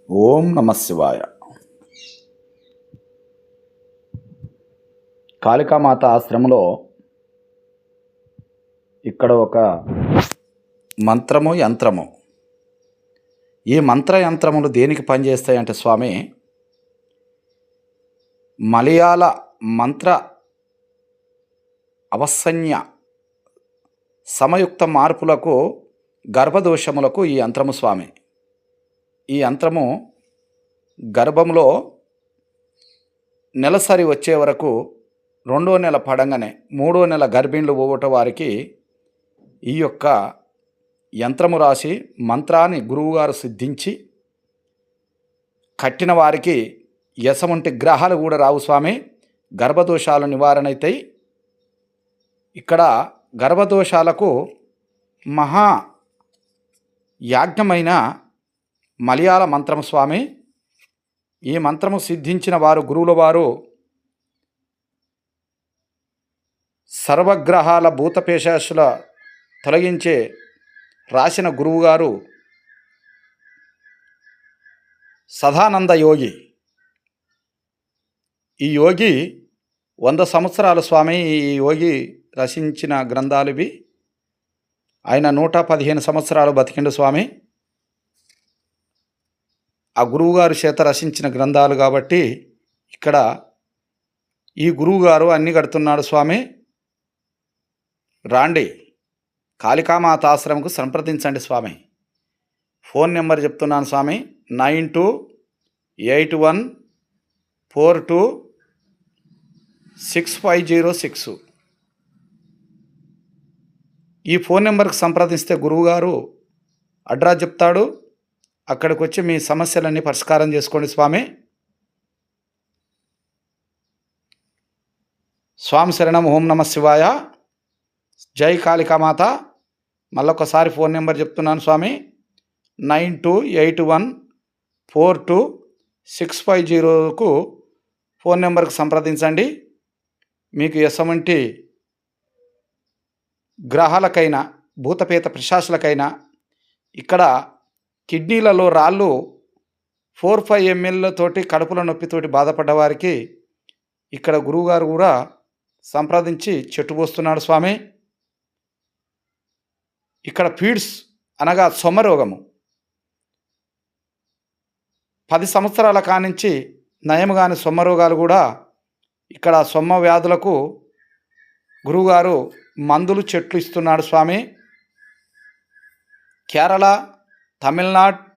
ఓం నమ శివాయ. కాళికామాత ఆశ్రమంలో ఇక్కడ ఒక మంత్రము యంత్రము. ఈ మంత్రయంత్రములు దేనికి పనిచేస్తాయంటే స్వామి, మలయాళ మంత్ర అవసన్య సమయుక్త మార్పులకు, గర్భదోషములకు ఈ యంత్రము స్వామి. ఈ యంత్రము గర్భంలో నెలసరి వచ్చే వరకు, 2వ నెల పడంగానే 3వ నెల గర్భిణులు పోగొట్ట వారికి ఈ యొక్క యంత్రము రాసి మంత్రాన్ని గురువుగారు సిద్ధించి కట్టిన వారికి ఎసమంటి గ్రహాలు కూడా రావు స్వామి. గర్భదోషాలు నివారణ అవుతాయి. ఇక్కడ గర్భదోషాలకు మహా యాజ్ఞమైన మలయాళ మంత్రము స్వామి. ఈ మంత్రము సిద్ధించిన వారు, గురువుల వారు, సర్వగ్రహాల భూతపేశాసుల తొలగించే రాసిన గురువుగారు సదానంద యోగి. ఈ యోగి 100 సంవత్సరాల స్వామి. ఈ యోగి రచించిన గ్రంథాలు ఇవి. ఆయన 115 సంవత్సరాలు బతికిండు స్వామి. ఆ గురువుగారు చేత రచించిన గ్రంథాలు కాబట్టి ఇక్కడ ఈ గురువుగారు అన్ని కడుతున్నాడు స్వామి. రాండి, కాళికామాత ఆశ్రమంకు సంప్రదించండి స్వామి. ఫోన్ నెంబర్ చెప్తున్నాను స్వామి, 9281426506. ఈ ఫోన్ నెంబర్కి సంప్రదిస్తే గురువుగారు అడ్రస్ చెప్తాడు. అక్కడికి వచ్చి మీ సమస్యలన్నీ పరిష్కారం చేసుకోండి స్వామి. స్వామి శరణం. ఓం నమ శివాయ. జై కాళికామాత. మళ్ళొకసారి ఫోన్ నెంబర్ చెప్తున్నాను స్వామి, 9281426506కు ఫోన్ నెంబర్కి సంప్రదించండి. మీకు ఎటువంటి గ్రహాలకైనా, భూతపేత పిశాచులకైనా, ఇక్కడ కిడ్నీలలో రాళ్ళు 4-5 ml తోటి కడుపుల నొప్పితోటి బాధపడ్డ వారికి ఇక్కడ గురువుగారు కూడా సంప్రదించి చెట్టు పోస్తున్నాడు స్వామి. ఇక్కడ ఫీడ్స్ అనగా సొమ్మ రోగము 10 సంవత్సరాల కానించి నయం కాని సొమ్మ రోగాలు కూడా, ఇక్కడ సొమ్మ వ్యాధులకు గురువుగారు మందులు చెట్లు ఇస్తున్నాడు స్వామి. కేరళ, తమిళనాడు,